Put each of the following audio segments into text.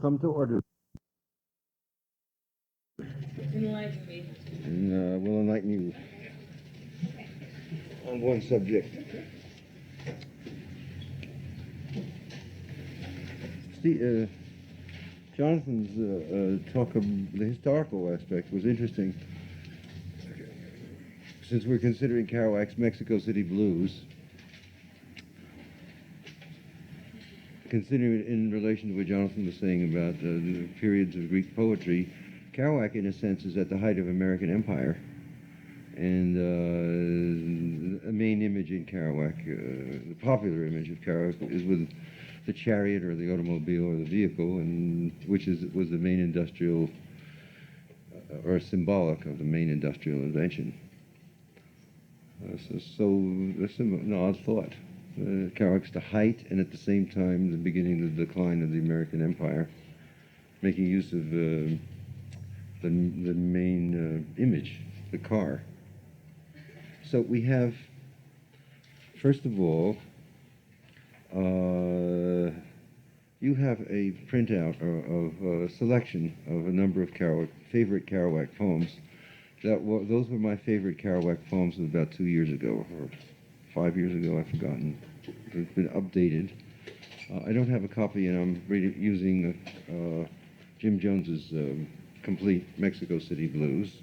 come to order. Enlighten me. And we'll enlighten you on one subject. See, Jonathan's talk of the historical aspect was interesting. Since we're considering Kerouac's Mexico City Blues, considering it in relation to what Jonathan was saying about the periods of Greek poetry, Kerouac, in a sense, is at the height of American Empire. And a main image in Kerouac, the popular image of Kerouac, is with the chariot or the automobile or the vehicle, and which was the main industrial, or symbolic of the main industrial invention. So that's an odd thought. Kerouac's the height, and at the same time the beginning of the decline of the American Empire, making use of the main image, the car. So we have, first of all, you have a printout of a selection of a number of favorite Kerouac poems. Those were my favorite Kerouac poems of about 2 years ago, or 5 years ago, I've forgotten. It's been updated. I don't have a copy, and I'm using Jim Jones's complete Mexico City Blues.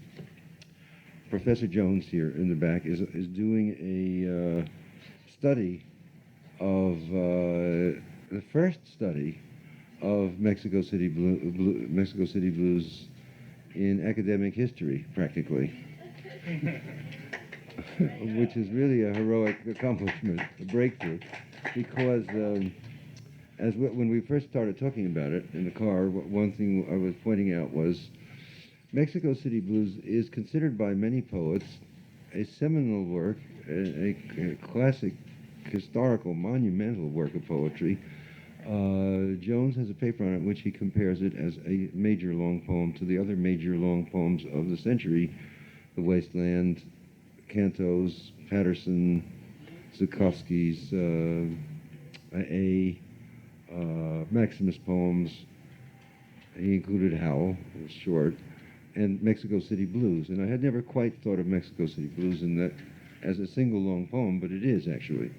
Professor Jones here in the back is doing a study of the first study of Mexico City Blues in academic history, practically, which is really a heroic accomplishment, a breakthrough, because when we first started talking about it in the car, one thing I was pointing out was Mexico City Blues is considered by many poets a seminal work, a classic, historical, monumental work of poetry. Jones has a paper on it in which he compares it as a major long poem to the other major long poems of the century, The Wasteland, Cantos, Patterson, Zukowski's Maximus poems. He included Howl, it was short, and Mexico City Blues. And I had never quite thought of Mexico City Blues in that as a single long poem, but it is actually.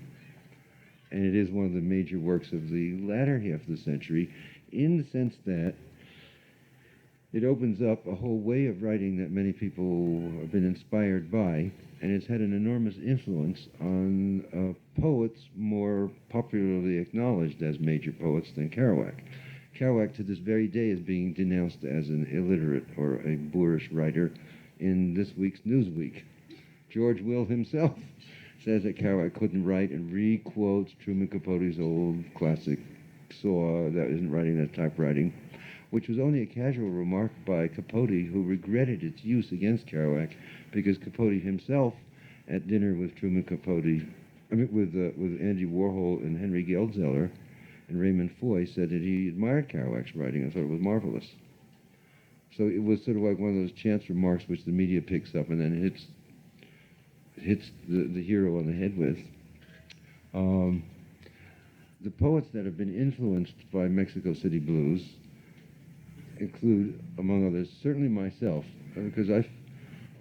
And it is one of the major works of the latter half of the century, in the sense that it opens up a whole way of writing that many people have been inspired by, and it's had an enormous influence on poets more popularly acknowledged as major poets than Kerouac. Kerouac to this very day is being denounced as an illiterate or a boorish writer in this week's Newsweek. George Will himself says that Kerouac couldn't write and re-quotes Truman Capote's old classic saw that isn't writing, that typewriting, which was only a casual remark by Capote, who regretted its use against Kerouac because Capote himself, at dinner with Truman Capote, with Andy Warhol and Henry Geldzahler and Raymond Foy, said that he admired Kerouac's writing and thought it was marvelous. So it was sort of like one of those chance remarks which the media picks up and then hits the hero on the head with. The poets that have been influenced by Mexico City Blues include, among others, certainly myself, because I've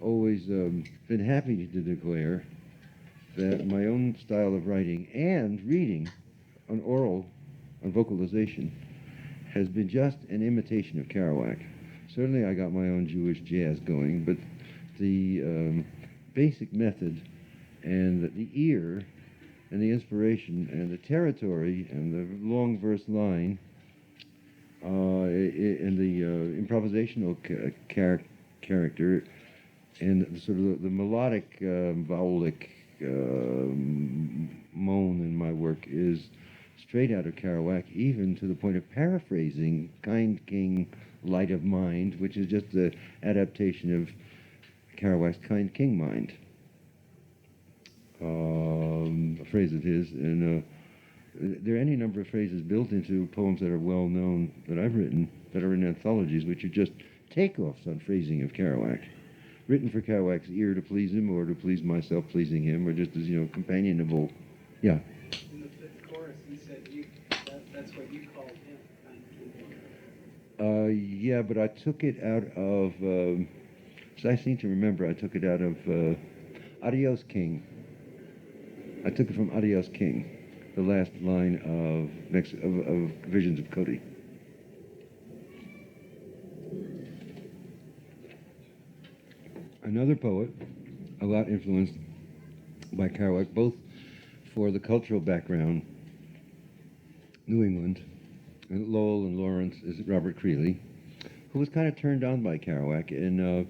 always been happy to declare that my own style of writing and reading on oral, on vocalization, has been just an imitation of Kerouac. Certainly I got my own Jewish jazz going, but the basic method and the ear and the inspiration and the territory and the long verse line and the improvisational character and sort of the melodic vowelic moan in my work is straight out of Kerouac, even to the point of paraphrasing Kind King, Light of Mind, which is just the adaptation of Kerouac's Kind King Mind, a phrase of his. And there are any number of phrases built into poems that are well known that I've written, that are in anthologies, which are just takeoffs on phrasing of Kerouac, written for Kerouac's ear to please him or to please myself pleasing him, or just as, companionable. Yeah. In the fifth chorus, he said that's what you called him, Kind King. Yeah, but I took it out of. So I seem to remember I took it out of Adios King. I took it from Adios King, the last line of Visions of Cody. Another poet, a lot influenced by Kerouac, both for the cultural background, New England, and Lowell and Lawrence, is Robert Creeley, who was kind of turned on by Kerouac. And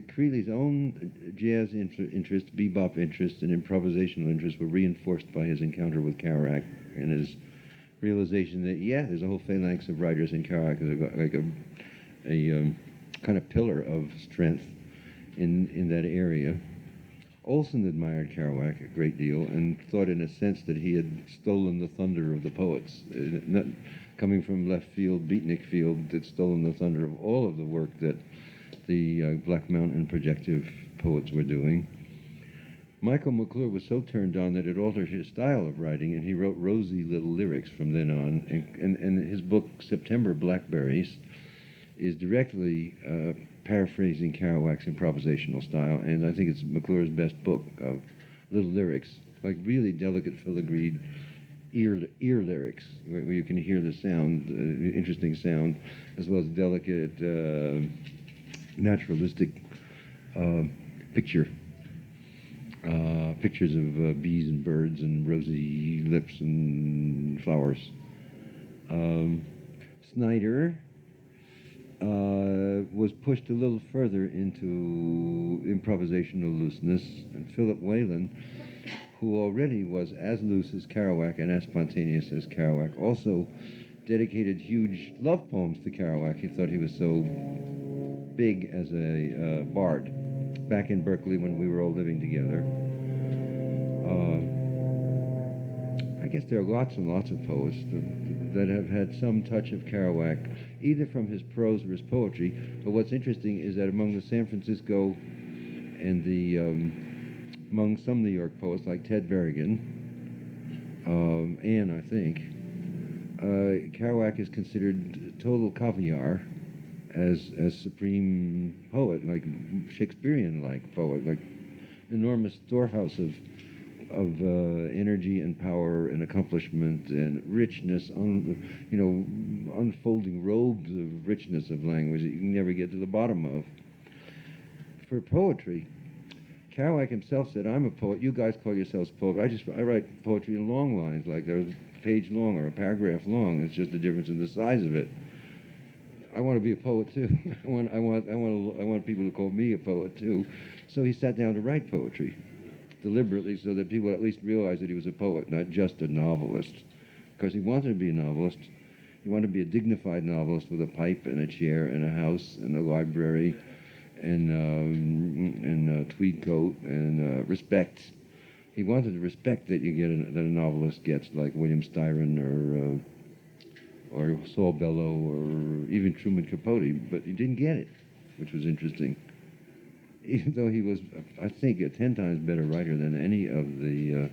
Creeley's own jazz interest, bebop interest, and improvisational interest were reinforced by his encounter with Kerouac and his realization that, yeah, there's a whole phalanx of writers in Kerouac, like a kind of pillar of strength in that area. Olson admired Kerouac a great deal and thought, in a sense, that he had stolen the thunder of the poets. Not coming from left field, beatnik field, had stolen the thunder of all of the work that the Black Mountain projective poets were doing. Michael McClure was so turned on that it altered his style of writing, and he wrote rosy little lyrics from then on. And his book, September Blackberries, is directly paraphrasing Kerouac's improvisational style, and I think it's McClure's best book of little lyrics, like really delicate filigreed ear lyrics, where you can hear the sound, interesting sound, as well as delicate, naturalistic pictures of bees and birds and rosy lips and flowers. Snyder was pushed a little further into improvisational looseness, and Philip Whalen, who already was as loose as Kerouac and as spontaneous as Kerouac, also dedicated huge love poems to Kerouac. He thought he was so big as a bard back in Berkeley when we were all living together. I guess there are lots and lots of poets that have had some touch of Kerouac, either from his prose or his poetry. But what's interesting is that among the San Francisco and the among some New York poets like Ted Berrigan, Anne, I think, Kerouac is considered total caviar as supreme poet, like Shakespearean-like poet, like enormous storehouse of energy and power and accomplishment and richness, unfolding robes of richness of language that you can never get to the bottom of. For poetry, Kerouac himself said, "I'm a poet. You guys call yourselves poets. I write poetry in long lines, like they're a page long or a paragraph long. It's just the difference in the size of it. I want to be a poet too. I want people to call me a poet too." So he sat down to write poetry deliberately, so that people at least realized that he was a poet, not just a novelist. Because he wanted to be a novelist. He wanted to be a dignified novelist with a pipe and a chair and a house and a library and a tweed coat and respect. He wanted the respect that you get that a novelist gets, like William Styron or Saul Bellow or even Truman Capote, but he didn't get it, which was interesting. Even though he was, I think, a 10 times better writer than any of the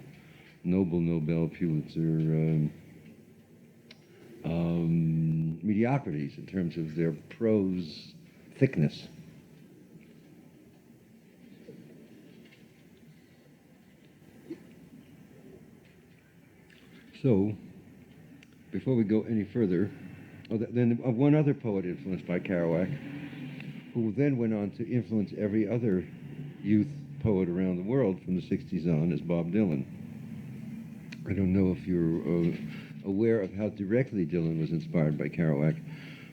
Nobel, Pulitzer mediocrities in terms of their prose thickness. So, before we go any further, then one other poet influenced by Kerouac, who then went on to influence every other youth poet around the world from the 60s on, is Bob Dylan. I don't know if you're aware of how directly Dylan was inspired by Kerouac,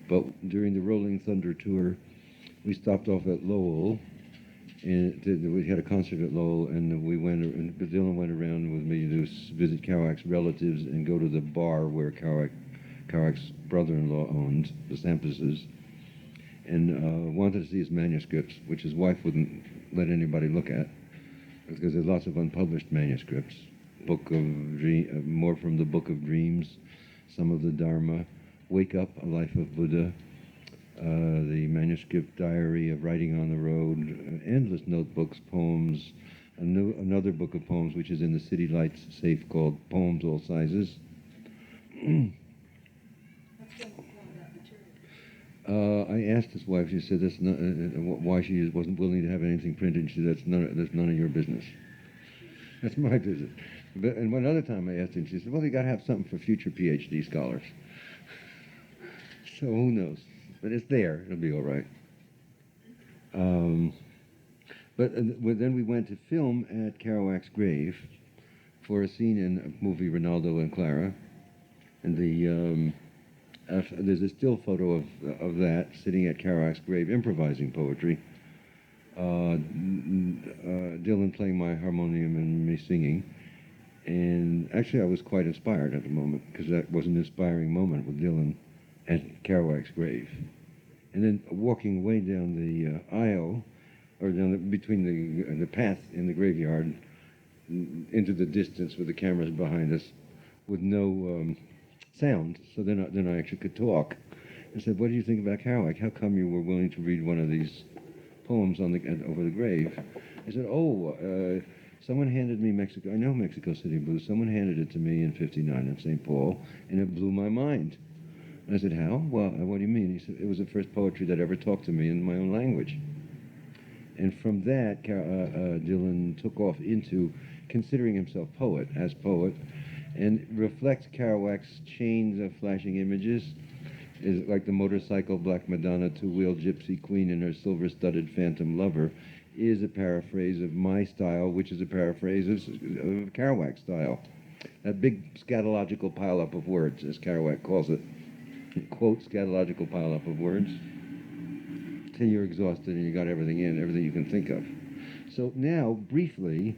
but during the Rolling Thunder tour, we stopped off at Lowell, and we had a concert at Lowell, and Dylan went around with me to visit Kerouac's relatives and go to the bar where Kerouac's brother-in-law owned, the Sampuses, and wanted to see his manuscripts, which his wife wouldn't let anybody look at, because there's lots of unpublished manuscripts. More from the Book of Dreams, some of the Dharma, Wake Up, A Life of Buddha, the manuscript diary of Writing on the Road, endless notebooks, poems, another book of poems which is in the City Lights safe called Poems All Sizes. asked his wife, she said, that's not, why she wasn't willing to have anything printed. She said, that's none of your business. That's my business. And one other time I asked her, she said, well, you got to have something for future PhD scholars. So who knows? But it's there. It'll be all right. But then we went to film at Kerouac's grave for a scene in a movie, Ronaldo and Clara. And there's a still photo of that sitting at Kerouac's grave, improvising poetry. Dylan playing my harmonium and me singing. And actually I was quite inspired at the moment, because that was an inspiring moment with Dylan at Kerouac's grave. And then walking way down the aisle, or between the path in the graveyard, into the distance with the cameras behind us, with no sound, so then I actually could talk. I said, what do you think about Kerouac? How come you were willing to read one of these poems over the grave? I said, someone handed me I know Mexico City Blues. Someone handed it to me in '59 in St. Paul, and it blew my mind. And I said, how? Well, what do you mean? He said, it was the first poetry that ever talked to me in my own language. And from that, Dylan took off into considering himself as poet, and reflects Kerouac's chains of flashing images, is like the motorcycle Black Madonna, two-wheel gypsy queen and her silver-studded phantom lover, is a paraphrase of my style, which is a paraphrase of Kerouac's style. That big scatological pile-up of words, as Kerouac calls it. Quote, scatological pile-up of words, till you're exhausted and you got everything everything you can think of. So now, briefly,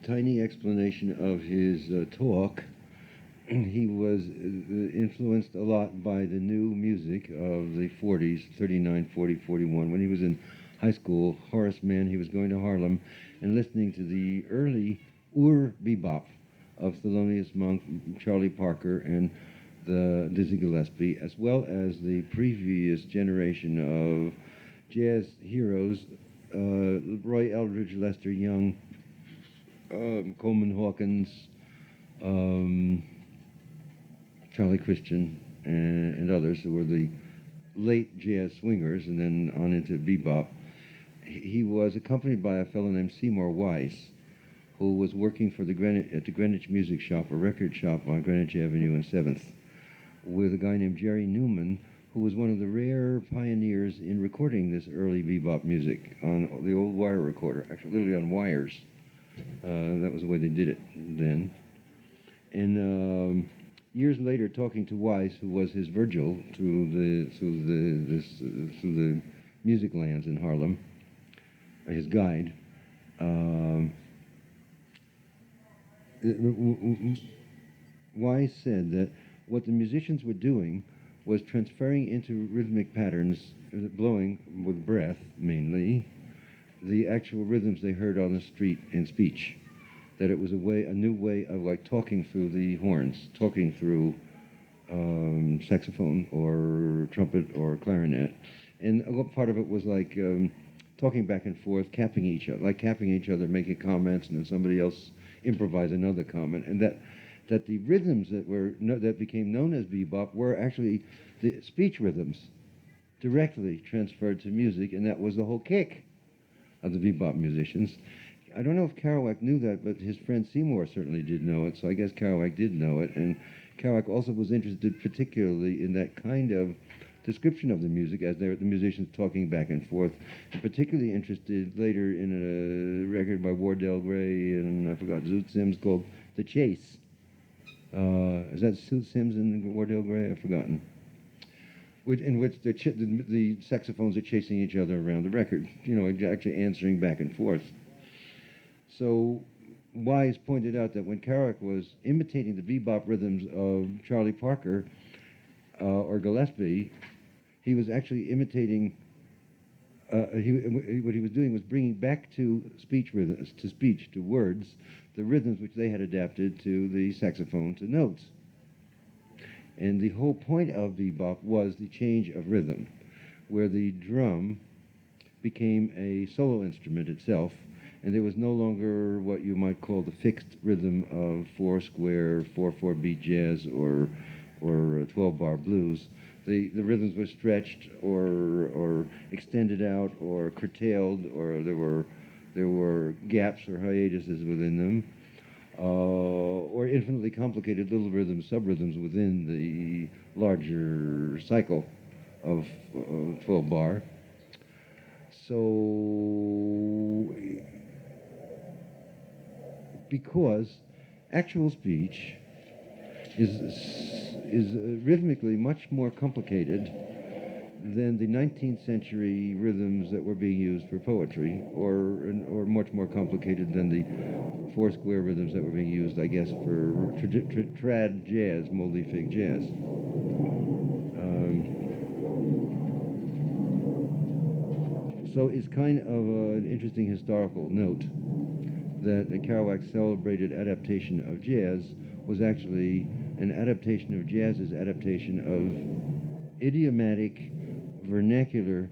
tiny explanation of his talk. He was influenced a lot by the new music of the 40s, 39, 40, 41. When he was in high school, Horace Mann, he was going to Harlem and listening to the early Bebop of Thelonious Monk, Charlie Parker, and the Dizzy Gillespie, as well as the previous generation of jazz heroes, Roy Eldridge, Lester Young, Coleman Hawkins, Charlie Christian, and others who were the late jazz swingers, and then on into bebop. He was accompanied by a fellow named Seymour Weiss, who was working for at the Greenwich Music Shop, a record shop on Greenwich Avenue and 7th, with a guy named Jerry Newman, who was one of the rare pioneers in recording this early bebop music on the old wire recorder, actually literally on wires. That was the way they did it then. And years later, talking to Weiss, who was his Virgil through the music lands in Harlem, his guide, Weiss said that what the musicians were doing was transferring into rhythmic patterns, blowing with breath mainly, the actual rhythms they heard on the street in speech. That it was a new way of like talking through the horns, talking through saxophone or trumpet or clarinet. And a part of it was like talking back and forth, capping each other, making comments, and then somebody else improvise another comment. And that the rhythms that became known as bebop were actually the speech rhythms directly transferred to music, and that was the whole kick of the bebop musicians. I don't know if Kerouac knew that, but his friend Seymour certainly did know it, so I guess Kerouac did know it, and Kerouac also was interested particularly in that kind of description of the music as the musicians talking back and forth, and particularly interested later in a record by Wardell Gray and I forgot, Zoot Sims, called The Chase. Is that Zoot Sims and Wardell Gray? I've forgotten. In which the saxophones are chasing each other around the record, actually answering back and forth. So Wise pointed out that when Kerouac was imitating the bebop rhythms of Charlie Parker or Gillespie, he was actually imitating, what he was doing was bringing back to speech rhythms, to words, the rhythms which they had adapted to the saxophone to notes. And the whole point of bebop was the change of rhythm, where the drum became a solo instrument itself, and there was no longer what you might call the fixed rhythm of 4/4, 4/4 beat jazz, or 12-bar blues. The rhythms were stretched or extended out or curtailed, or there were gaps or hiatuses within them, or infinitely complicated little rhythms, sub-rhythms within the larger cycle of 12-bar. So, because actual speech is rhythmically much more complicated than the 19th century rhythms that were being used for poetry, or much more complicated than the 4/4 rhythms that were being used, I guess, for trad jazz, moldy fig jazz. So it's kind of an interesting historical note that Kerouac's celebrated adaptation of jazz was actually an adaptation of jazz's adaptation of idiomatic, vernacular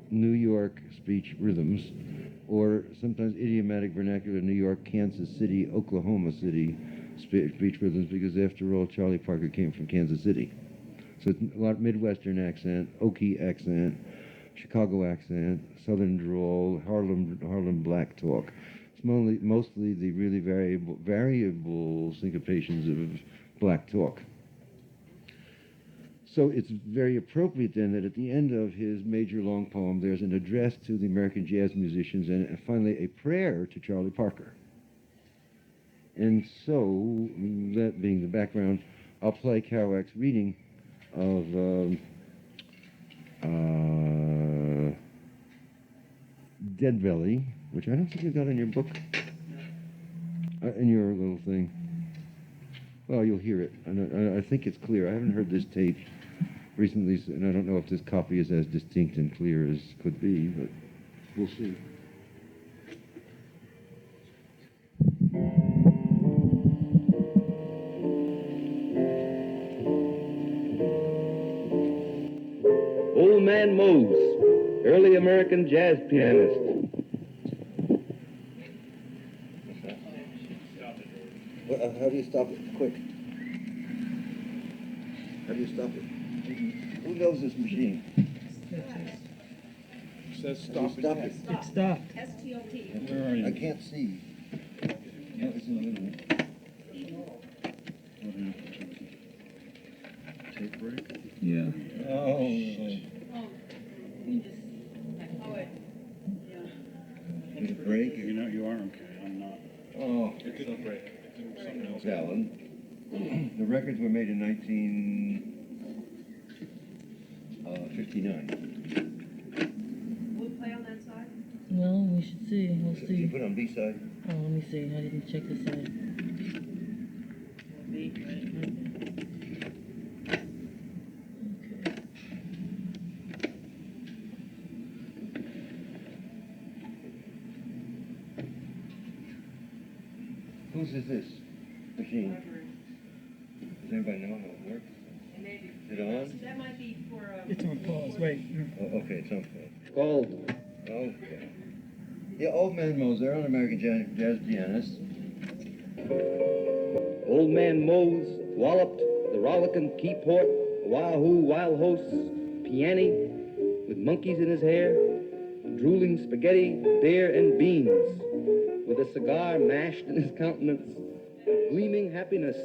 New York speech rhythms, or sometimes idiomatic, vernacular New York, Kansas City, Oklahoma City speech rhythms, because after all, Charlie Parker came from Kansas City. So it's a lot of Midwestern accent, Okie accent, Chicago accent, Southern drawl, Harlem black talk. It's mostly the really variable syncopations of black talk. So it's very appropriate then that at the end of his major long poem, there's an address to the American jazz musicians and finally a prayer to Charlie Parker. And so, that being the background, I'll play Kerouac's reading of Leadbelly, which I don't think you got in your book, in your little thing. Well, you'll hear it. I think it's clear. I haven't heard this tape recently, and I don't know if this copy is as distinct and clear as could be, but we'll see. Old Man Mose, early American jazz pianist. How do you stop it? Quick. How do you stop it? Who knows this machine? It says stop it. Stop it. Stop. It stopped. S-T-O-P. Where are you? I can't see. No, it's in the middle. Tape break? Yeah. Oh. Oh, you just, like, poet. Yeah. Did it break? You know, you are okay. I'm not. Oh, It didn't break. It didn't, something else. Alan. The records were made in 1959. Will it play on that side? Well, we should see. We'll Did you see. put it on B side? Oh, let me see. I didn't check this side. B, right? Okay. Whose is this machine? Does anybody know how it works? And maybe. Is it on? That might be for, It's on pause. Wait. Oh, okay, it's on pause. Called Okay. Yeah, Old Man Mose, they're an American jazz pianist. Old Man Mose walloped the rollicking Keyport, Wahoo Wild Hosts, piano with monkeys in his hair, drooling spaghetti, beer, and beans, with a cigar mashed in his countenance, gleaming happiness,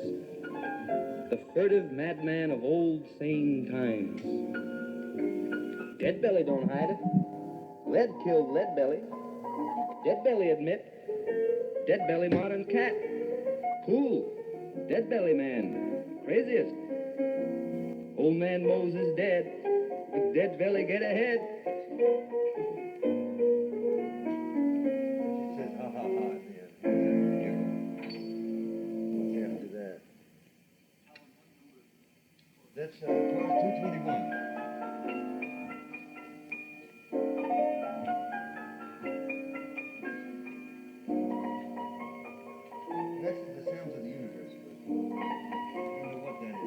the furtive madman of old sane times. Leadbelly don't hide it. Lead killed Leadbelly. Leadbelly admit. Leadbelly modern cat. Cool. Leadbelly man. Craziest. Old Man Mose is dead. With Leadbelly get ahead. It says ha ha ha at the end. What's after that? That's 221. Next is the sounds of the universe. I don't know what that is.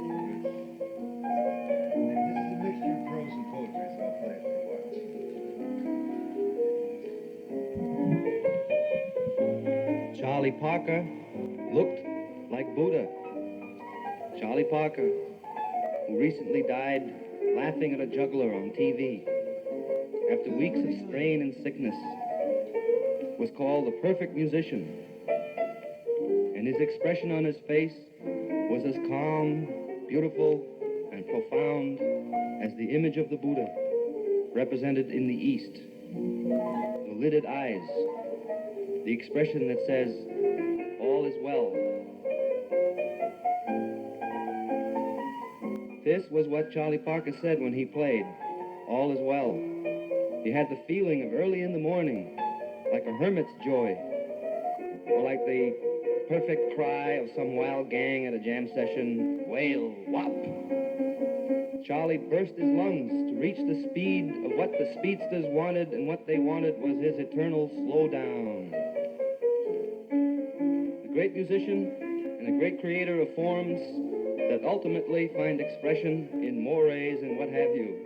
This is a mixture of prose and poetry, so I'll play it for a while. Charlie Parker looked like Buddha. Charlie Parker, who recently died laughing at a juggler on TV after weeks of strain and sickness, was called the perfect musician. And his expression on his face was as calm, beautiful, and profound as the image of the Buddha represented in the East. The lidded eyes, the expression that says, all is well. This was what Charlie Parker said when he played, all is well. He had the feeling of early in the morning, like a hermit's joy, or like the perfect cry of some wild gang at a jam session, wail, whop. Charlie burst his lungs to reach the speed of what the speedsters wanted, and what they wanted was his eternal slowdown. A great musician and a great creator of forms that ultimately find expression in mores and what have you.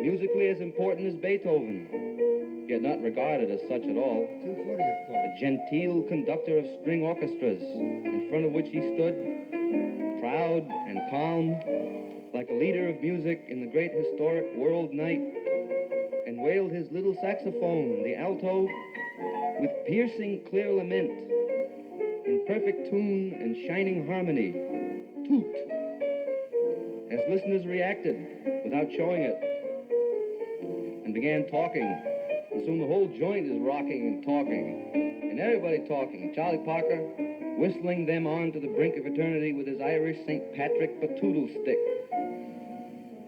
Musically as important as Beethoven, yet not regarded as such at all. A genteel conductor of string orchestras, in front of which he stood, proud and calm, like a leader of music in the great historic world night, and wailed his little saxophone, the alto, with piercing clear lament, in perfect tune and shining harmony, toot, as listeners reacted without showing it, and began talking. And soon the whole joint is rocking and talking, and everybody talking. Charlie Parker whistling them on to the brink of eternity with his Irish St. Patrick batoodle stick.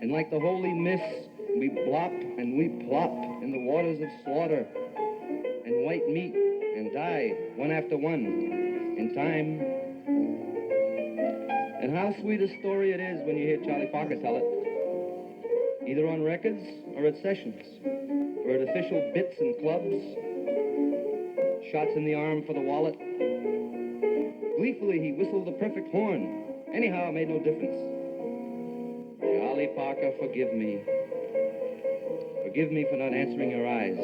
And like the holy mists, we blop and we plop in the waters of slaughter and white meat and die one after one in time. And how sweet a story it is when you hear Charlie Parker tell it, either on records or at sessions, or at official bits and clubs, shots in the arm for the wallet. Gleefully, he whistled the perfect horn. Anyhow, it made no difference. Charlie Parker, forgive me. Forgive me for not answering your eyes.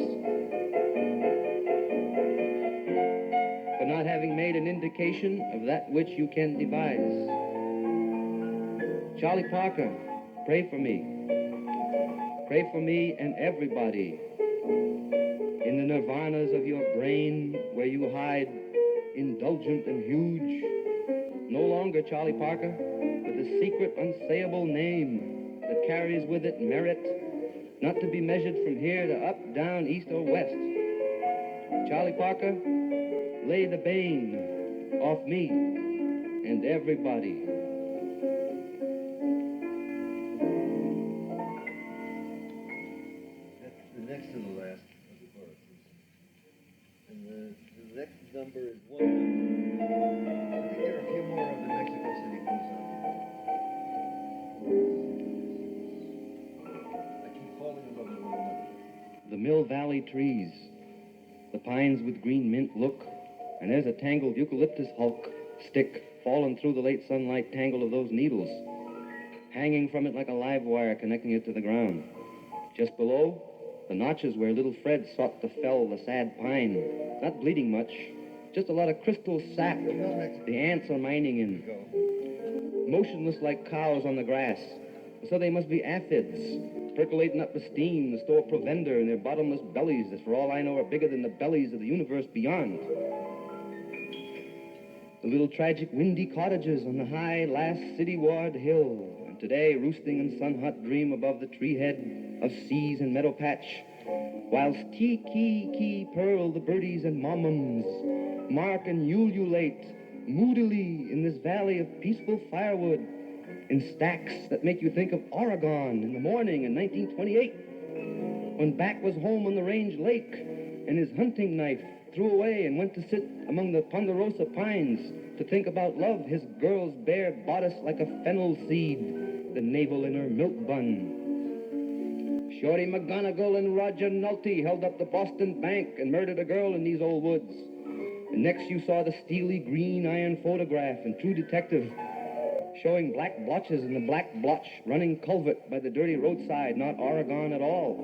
For not having made an indication of that which you can devise. Charlie Parker, pray for me. Pray for me and everybody. In the nirvanas of your brain, where you hide, indulgent and huge, no longer Charlie Parker, but the secret unsayable name that carries with it merit, not to be measured from here to up, down, east, or west. Charlie Parker, lay the bane off me and everybody. That's the next to the last of the chorus. And the next number is 1. I think there are a few more of the Mexico City blues on here. I keep falling in love with one another. The Mill Valley trees, the pines with green mint look, and there's a tangled eucalyptus hulk stick fallen through the late sunlight tangle of those needles, hanging from it like a live wire connecting it to the ground. Just below, the notches where little Fred sought to fell the sad pine, not bleeding much, just a lot of crystal sap the ants are mining in, motionless like cows on the grass. So they must be aphids, percolating up the steam to store provender in their bottomless bellies that for all I know are bigger than the bellies of the universe beyond. The little tragic windy cottages on the high last city-ward hill, and today roosting in sun-hot dream above the tree head of seas and meadow patch, whilst kee purl the birdies and mommums, mark and ululate moodily in this valley of peaceful firewood, in stacks that make you think of Oregon in the morning in 1928, when Back was home on the Range Lake, and his hunting knife threw away and went to sit among the ponderosa pines to think about love, his girl's bare bodice like a fennel seed, the navel in her milk bun. Shorty McGonigal and Roger Nulty held up the Boston Bank and murdered a girl in these old woods. And next you saw the steely green iron photograph in True Detective, showing black blotches in the black blotch running culvert by the dirty roadside, not Oregon at all.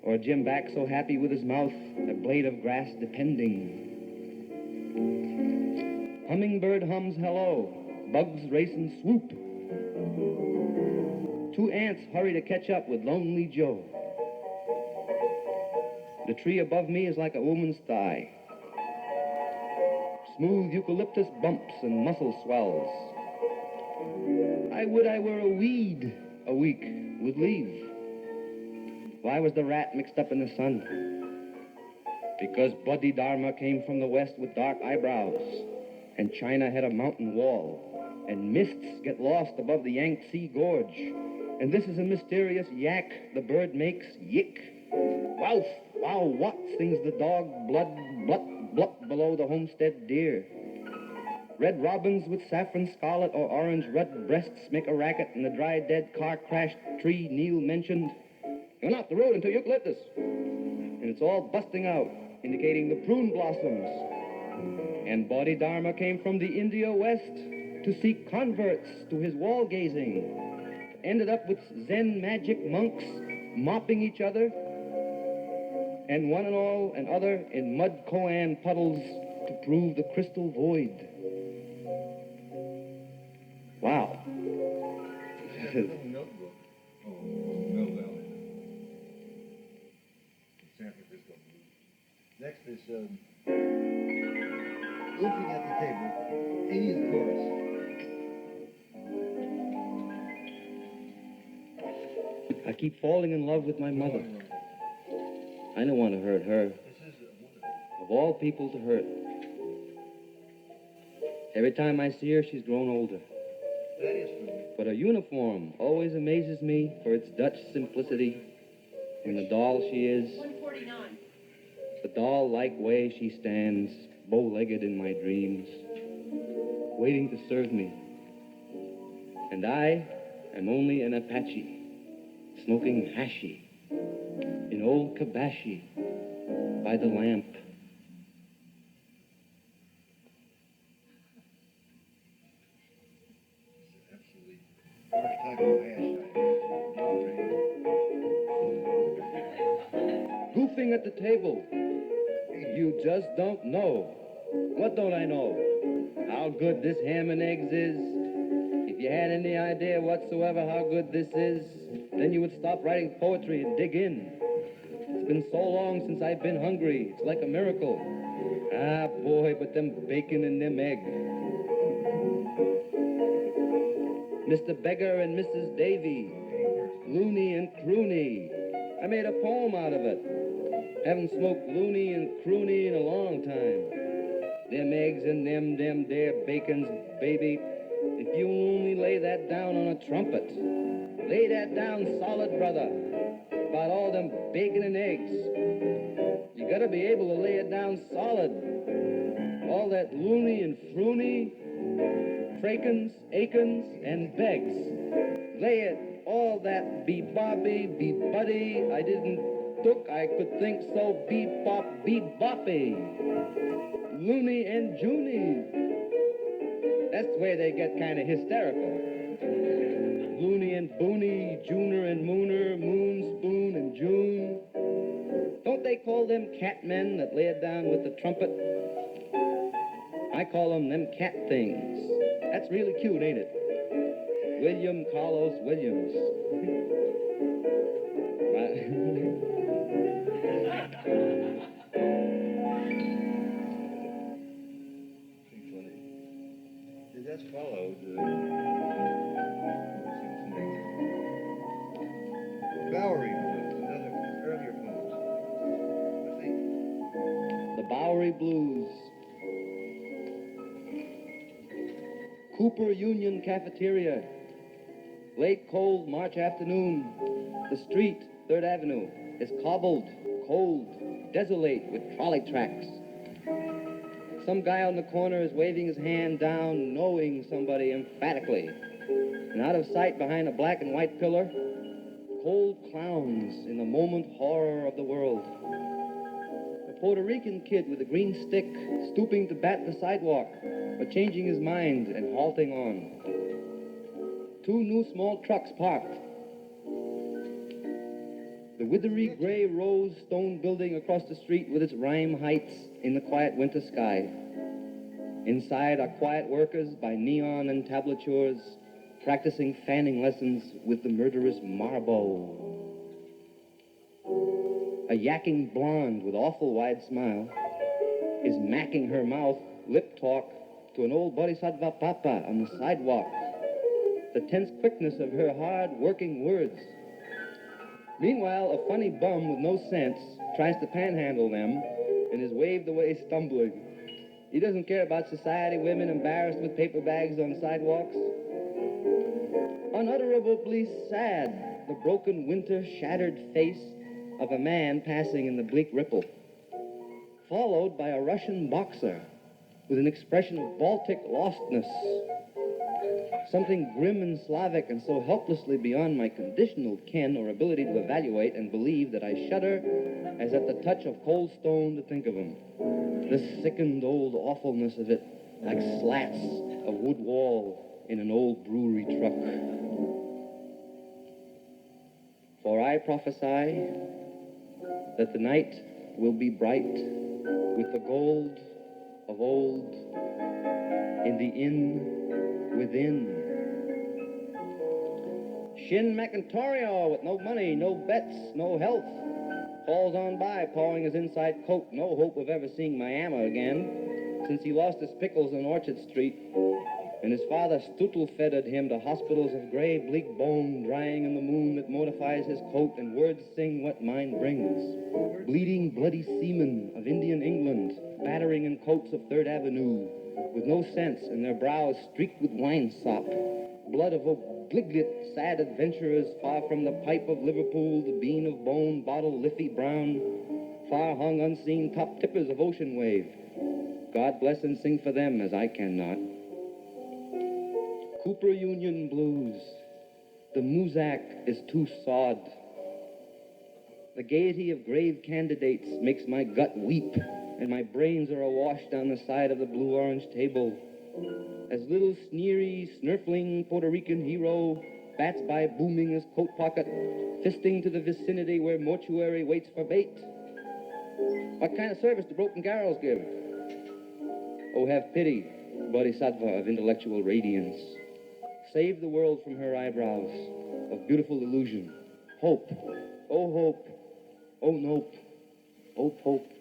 or Jim back so happy with his mouth, a blade of grass depending. Hummingbird hums hello, bugs race and swoop. Two ants hurry to catch up with Lonely Joe. The tree above me is like a woman's thigh. Smooth eucalyptus bumps and muscle swells. I would I were a weed a week would leave. Why was the rat mixed up in the sun? Because Buddy Dharma came from the west with dark eyebrows, and China had a mountain wall, and mists get lost above the Yangtze Gorge, and this is a mysterious yak the bird makes yick. Wowf, wow, what, sings the dog, blood, blut, blut, below the homestead deer. Red robins with saffron scarlet or orange red breasts make a racket in the dry dead car crashed tree Neil mentioned. You're not the road into eucalyptus. And it's all busting out, indicating the prune blossoms. And Bodhidharma came from the India West to seek converts to his wall gazing. Ended up with Zen magic monks mopping each other, and one and all and other in mud koan puddles to prove the crystal void. Wow. Notebook. Oh, Mill Valley. San Francisco Blues. Next is Goofing at the Table, 80th chorus. I keep falling in love with my mother. I don't want to hurt her. Of all people to hurt. Every time I see her, she's grown older. But her uniform always amazes me for its Dutch simplicity. And the doll she is, 149. the doll-like way she stands, bow-legged in my dreams, waiting to serve me. And I am only an Apache, smoking hashi in old Kabashi by the lamp. Goofing at the table. You just don't know. What don't I know? How good this ham and eggs is. If you had any idea whatsoever how good this is, then you would stop writing poetry and dig in. It's been so long since I've been hungry. It's like a miracle. Ah, boy, but them bacon and them eggs. Mr. Beggar and Mrs. Davy, loony and croony. I made a poem out of it. Haven't smoked loony and croony in a long time. Them eggs and them there bacons, baby. If you only lay that down on a trumpet. Lay that down solid, brother. About all them bacon and eggs. You gotta be able to lay it down solid. All that loony and froony, frakins, akins, and begs. Lay it, all that be-bobby, be-buddy, I didn't took, I could think so, be-bop, be-boppy. Loony and Junie. That's where they get kind of hysterical. Loony and Boony, Juner and Mooner, Moon, Spoon, and June. Don't they call them catmen that lay it down with the trumpet? I call them cat things. That's really cute, ain't it? William Carlos Williams. That's followed. Bowery, another earlier poem. The Bowery Blues. Cooper Union Cafeteria. Late cold March afternoon. The street, 3rd Avenue, is cobbled, cold, desolate with trolley tracks. Some guy on the corner is waving his hand down, knowing somebody emphatically. And out of sight behind a black and white pillar, cold clowns in the moment horror of the world. A Puerto Rican kid with a green stick, stooping to bat the sidewalk, but changing his mind and halting on. 2 new small trucks parked. The withery gray rose stone building across the street with its rhyme heights in the quiet winter sky. Inside are quiet workers by neon entablatures practicing fanning lessons with the murderous Marbo. A yakking blonde with awful wide smile is macking her mouth, lip talk, to an old bodhisattva papa on the sidewalk. The tense quickness of her hard-working words. Meanwhile, a funny bum with no sense tries to panhandle them and is waved away stumbling. He doesn't care about society women embarrassed with paper bags on sidewalks. Unutterably sad, the broken winter shattered face of a man passing in the bleak ripple, followed by a Russian boxer with an expression of Baltic lostness. Something grim and Slavic and so helplessly beyond my conditional ken or ability to evaluate and believe that I shudder as at the touch of cold stone to think of him. The sickened old awfulness of it, like slats of wood wall in an old brewery truck. For I prophesy that the night will be bright with the gold of old in the inn within. Shin McIntorio with no money, no bets, no health, falls on by pawing his inside coat, no hope of ever seeing Miami again, since he lost his pickles on Orchard Street, and his father stuttle-fedded him to hospitals of gray, bleak bone drying in the moon that mortifies his coat, and words sing what mind brings. Bleeding, bloody seamen of Indian England, battering in coats of Third Avenue, with no sense and their brows streaked with wine sop. Blood of obligate, sad adventurers, far from the pipe of Liverpool, the bean of bone, bottle, Liffey Brown, far hung unseen top tippers of Ocean Wave. God bless and sing for them as I cannot. Cooper Union Blues. The Muzak is too sod. The gaiety of grave candidates makes my gut weep, and my brains are awash down the side of the blue-orange table. As little sneery, snurfling Puerto Rican hero bats by booming his coat pocket, fisting to the vicinity where mortuary waits for bait. What kind of service do broken garrels give? Oh, have pity, bodhisattva of intellectual radiance. Save the world from her eyebrows of beautiful illusion. Hope, oh hope, oh nope, hope, hope.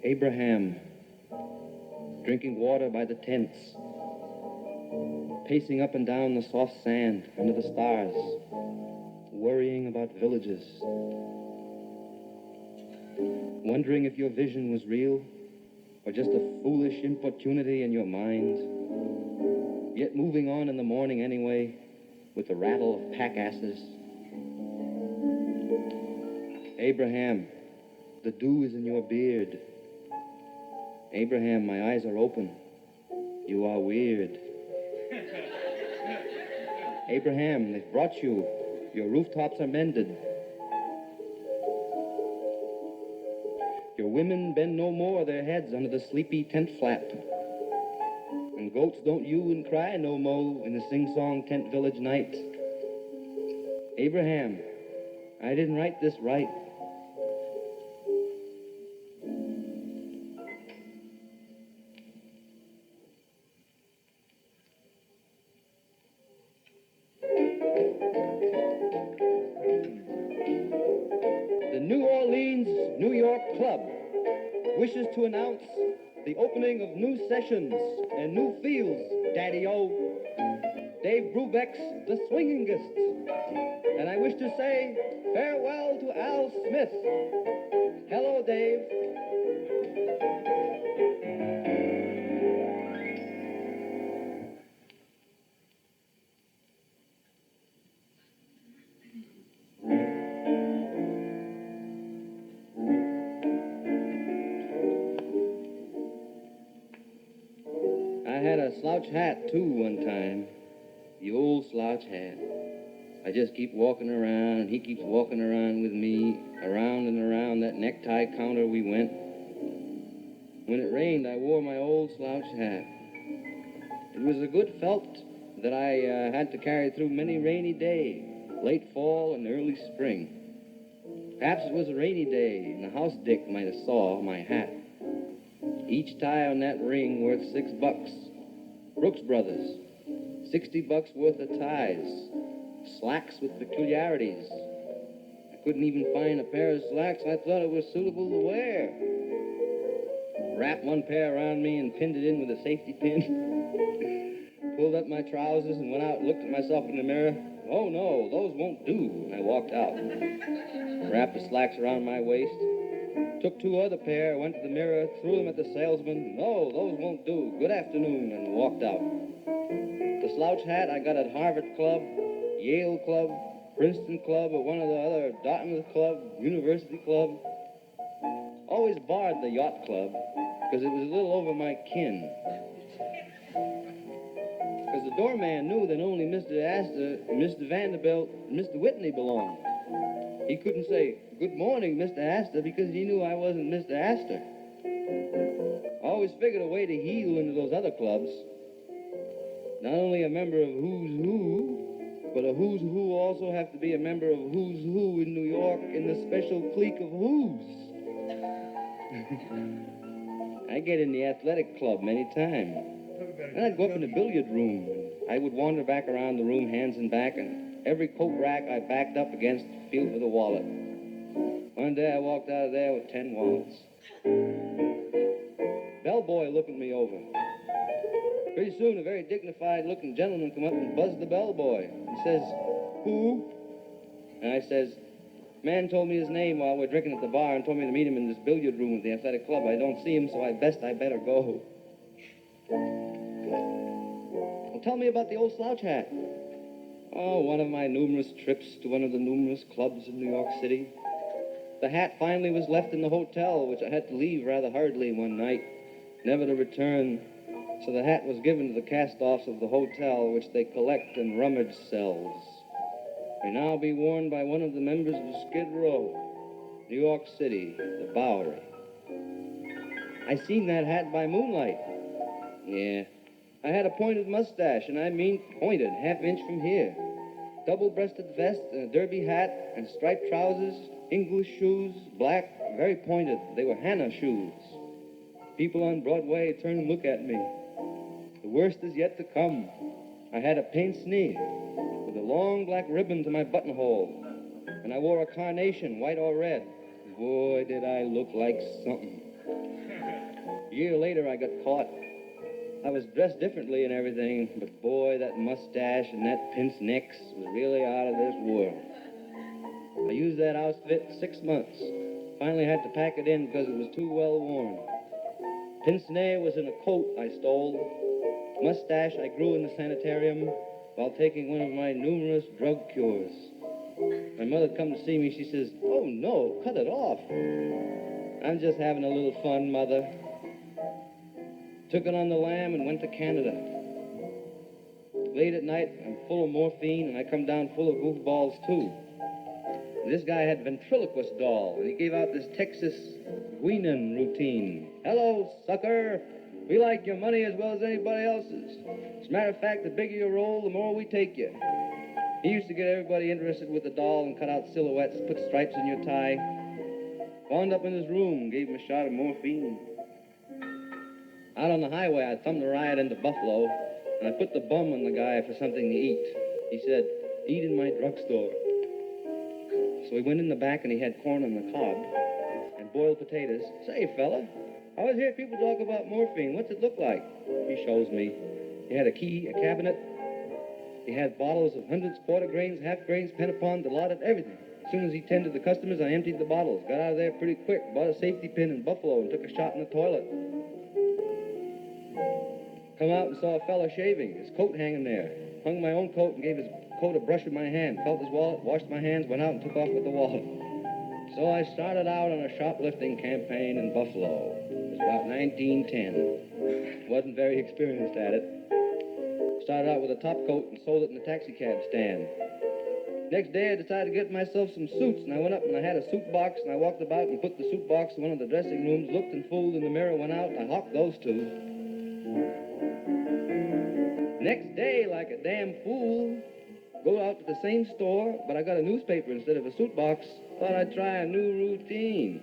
Abraham, drinking water by the tents, pacing up and down the soft sand under the stars, worrying about villages, wondering if your vision was real or just a foolish importunity in your mind, yet moving on in the morning anyway with the rattle of pack asses. Abraham, the dew is in your beard. Abraham, my eyes are open. You are weird. Abraham, they've brought you. Your rooftops are mended. Your women bend no more their heads under the sleepy tent flap. And goats don't you and cry no mo in the sing-song tent village night. Abraham, I didn't write this right. New York Club wishes to announce the opening of new sessions and new fields, Daddy-O. Dave Brubeck's The Swingingists. And I wish to say farewell to Al Smith. Hello, Dave. I had a slouch hat, too, one time. the old slouch hat. I just keep walking around, and he keeps walking around with me. Around and around that necktie counter we went. When it rained, I wore my old slouch hat. It was a good felt that I had to carry through many rainy days, late fall and early spring. Perhaps it was a rainy day, and the house dick might have saw my hat. Each tie on that ring worth $6. Brooks Brothers, $60 worth of ties. Slacks with peculiarities. I couldn't even find a pair of slacks I thought it was suitable to wear. Wrapped one pair around me and pinned it in with a safety pin. Pulled up my trousers and went out and looked at myself in the mirror. Oh no, those won't do. And I walked out. Wrapped the slacks around my waist. Took two other pair, went to the mirror, threw them at the salesman. No, those won't do. Good afternoon, and walked out. The slouch hat I got at Harvard Club, Yale Club, Princeton Club, or one of the other Dartmouth Club, University Club. Always barred the Yacht Club, because it was a little over my kin. Because the doorman knew that only Mr. Astor, Mr. Vanderbilt, and Mr. Whitney belonged. He couldn't say, "Good morning, Mr. Astor," because he knew I wasn't Mr. Astor. I always figured a way to heal into those other clubs. Not only a member of Who's Who, but a Who's Who also have to be a member of Who's Who in New York in the special clique of Who's. I get in the athletic club many times. And I'd go up in the billiard room. I would wander back around the room, hands in back, and every coat rack I backed up against filled with a wallet. One day I walked out of there with 10 wallets. Bellboy looking me over. Pretty soon, a very dignified-looking gentleman come up and buzzed the bellboy. He says, "Who?" And I says, "Man told me his name while we're drinking at the bar and told me to meet him in this billiard room at the athletic club. I don't see him, so I better go." Well, tell me about the old slouch hat. Oh, one of my numerous trips to one of the numerous clubs in New York City. The hat finally was left in the hotel, which I had to leave rather hurriedly one night, never to return. So the hat was given to the cast-offs of the hotel, which they collect in rummage cells. May now be worn by one of the members of Skid Row, New York City, the Bowery. I seen that hat by moonlight. Yeah. I had a pointed mustache, and I mean pointed, half-inch from here. Double-breasted vest and a derby hat and striped trousers, English shoes, black, very pointed. They were Hannah shoes. People on Broadway turn and look at me. The worst is yet to come. I had a pince-nez with a long black ribbon to my buttonhole, and I wore a carnation, white or red. Boy, did I look like something. A year later, I got caught. I was dressed differently and everything, but boy, that mustache and that pince-nez was really out of this world. I used that outfit 6 months. Finally had to pack it in because it was too well worn. Pince-nez was in a coat I stole. Mustache I grew in the sanitarium while taking one of my numerous drug cures. My mother come to see me. She says, "Oh, no, cut it off." "I'm just having a little fun, Mother." Took it on the lam and went to Canada. Late at night, I'm full of morphine, and I come down full of goofballs, too. This guy had ventriloquist doll, and he gave out this Texas Guinan routine. "Hello, sucker. We like your money as well as anybody else's. As a matter of fact, the bigger you roll, the more we take you." He used to get everybody interested with the doll and cut out silhouettes, put stripes in your tie. Wound up in his room, gave him a shot of morphine. Out on the highway, I thumbed a ride into Buffalo, and I put the bum on the guy for something to eat. He said, "Eat in my drugstore." So we went in the back, and he had corn on the cob and boiled potatoes. "Say, fella, I always hear people talk about morphine. What's it look like?" He shows me. He had a key, a cabinet. He had bottles of hundreds, quarter grains, half grains, Penapon, Dilaudid, everything. As soon as he tended the customers, I emptied the bottles. Got out of there pretty quick. Bought a safety pin in Buffalo and took a shot in the toilet. Come out and saw a fella shaving, his coat hanging there. Hung my own coat and gave his coat a brush with my hand. Felt his wallet, washed my hands, went out and took off with the wallet. So I started out on a shoplifting campaign in Buffalo. It was about 1910. Wasn't very experienced at it. Started out with a top coat and sold it in a taxi cab stand. Next day, I decided to get myself some suits, and I went up and I had a suit box, and I walked about and put the suit box in one of the dressing rooms, looked and fooled in the mirror, went out, and I hawked those two. Next day, like a damn fool, go out to the same store, but I got a newspaper instead of a suit box. Thought I'd try a new routine.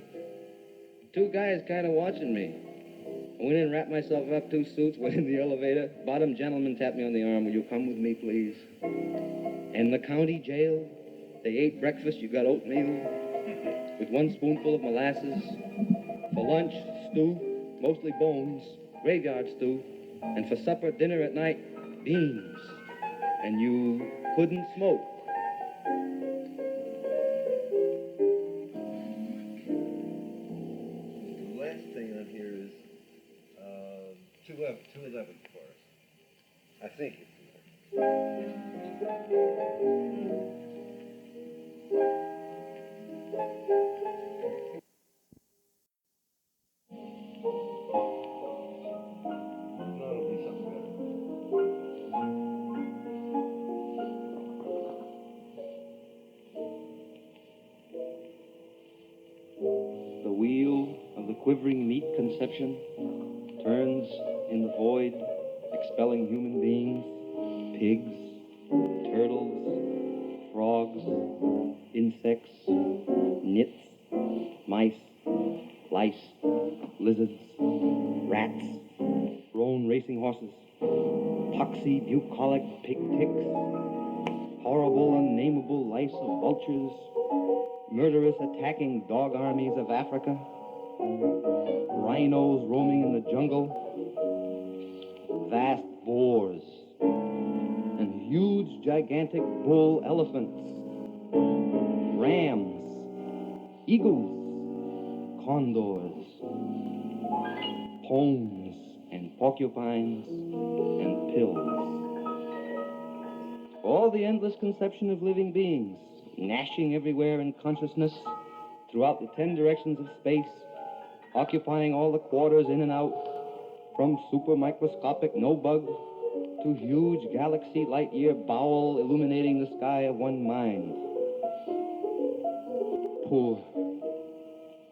Two guys kind of watching me. I went in, wrapped myself up, two suits, went in the elevator. Bottom gentleman tapped me on the arm. Will you come with me, please? In the county jail, they ate breakfast. You got oatmeal with one spoonful of molasses. For lunch, stew, mostly bones, graveyard stew. And for supper, dinner at night, beans. And you couldn't smoke. The last thing on here is 211 for us. I think it's The wheel of the quivering meat conception turns in the void, expelling human beings, pigs, turtles, frogs, insects, nits, mice, lice, lizards, rats, roan racing horses, poxy, bucolic pig ticks, horrible, unnameable lice of vultures, murderous attacking dog armies of Africa, rhinos roaming in the jungle, vast boars, and huge, gigantic bull elephants, rams, eagles, condors, pomes, and porcupines, and pills. All the endless conception of living beings, gnashing everywhere in consciousness, throughout the 10 directions of space, occupying all the quarters in and out, from super microscopic no-bug to huge galaxy light-year bowel illuminating the sky of one mind. Poor.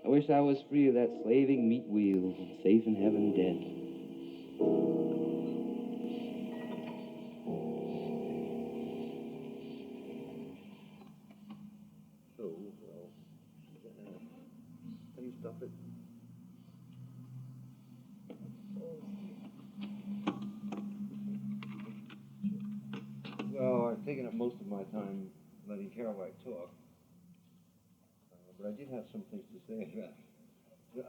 I wish I was free of that slaving meat wheel and safe in heaven dead. so well. How do you stop it? Well, I've taken up most of my time letting Kerouac talk, but I did have some things to say about it.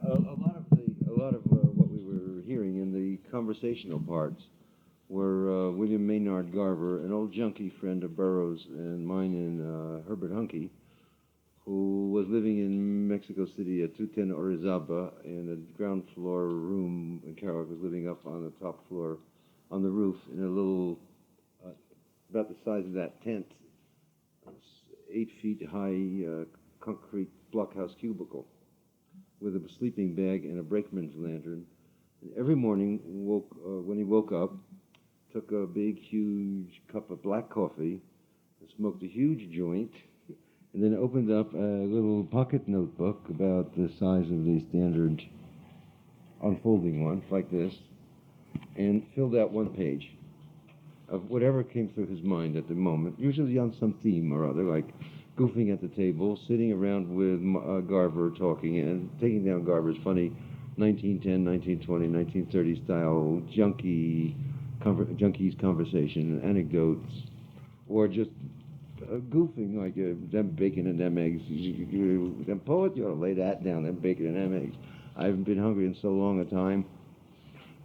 A lot of what we were hearing in the conversational parts were William Maynard Garver, an old junkie friend of Burroughs and mine and Herbert Huncke, who was living in Mexico City at 210 Orizaba in a ground floor room, and Kerouac was living up on the top floor on the roof in a little, about the size of that tent, 8 feet high concrete blockhouse cubicle with a sleeping bag and a brakeman's lantern. And every morning, when he woke up, took a big, huge cup of black coffee, and smoked a huge joint, and then opened up a little pocket notebook about the size of the standard unfolding one, like this, and filled out one page of whatever came through his mind at the moment, usually on some theme or other, like goofing at the table, sitting around with Garver talking, and taking down Garver's funny 1910, 1920, 1930 style junkies conversation, anecdotes, or just goofing, like them bacon and them eggs. Them poet, you ought to lay that down, them bacon and them eggs. I haven't been hungry in so long a time.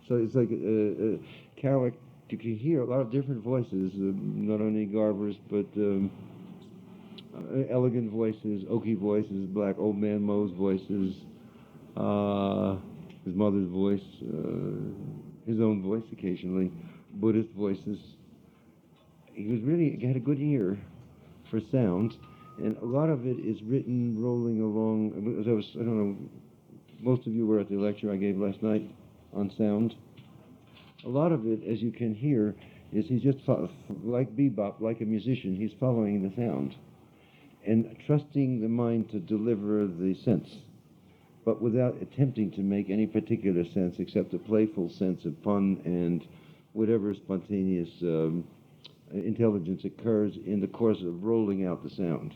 So it's like Kerouac, you can hear a lot of different voices, not only Garver's, but elegant voices, oaky voices, black old man Moe's voices, his mother's voice, his own voice occasionally, Buddhist voices. He had a good ear for sound, and a lot of it is written rolling along. I don't know, most of you were at the lecture I gave last night on sound. A lot of it, as you can hear, is he's just like Bebop, like a musician, he's following the sound and trusting the mind to deliver the sense, but without attempting to make any particular sense except a playful sense of fun and whatever spontaneous intelligence occurs in the course of rolling out the sound.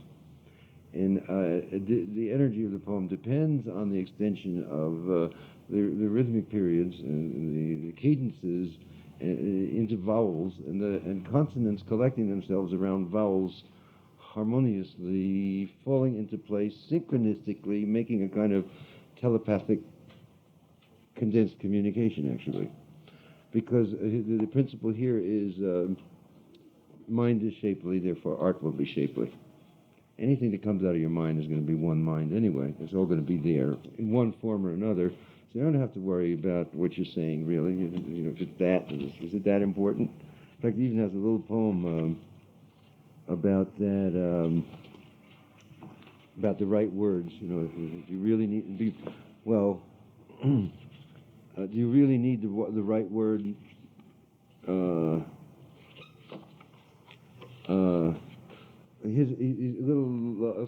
And the energy of the poem depends on the extension of the rhythmic periods and the cadences into vowels and consonants collecting themselves around vowels harmoniously, falling into place synchronistically, making a kind of telepathic condensed communication, actually. Because the principle here is mind is shapely, therefore art will be shapely. Anything that comes out of your mind is going to be one mind anyway. It's all going to be there in one form or another. So you don't have to worry about what you're saying, really. You know, if it's that, is it that important? In fact, it even has a little poem about that, about the right words. You know, if you really need to be, well, do you really need the right word? A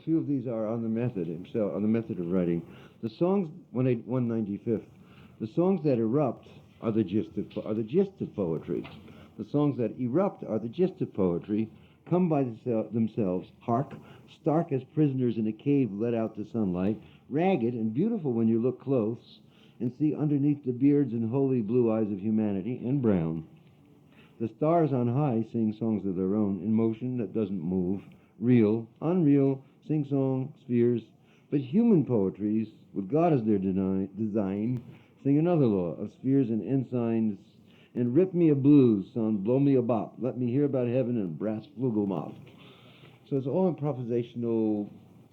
few of these are on the method himself, on the method of writing. The songs, 195th, the songs that erupt are the gist of poetry. The songs that erupt are the gist of poetry, come by themselves, hark, stark as prisoners in a cave let out to sunlight, ragged and beautiful when you look close and see underneath the beards and holy blue eyes of humanity, and brown. The stars on high sing songs of their own, in motion that doesn't move, real, unreal, sing-song, spheres. But human poetries, with God as their design, sing another law of spheres and ensigns, and rip me a blues, son, blow me a bop, let me hear about heaven and brass flugelmouth. So it's all improvisational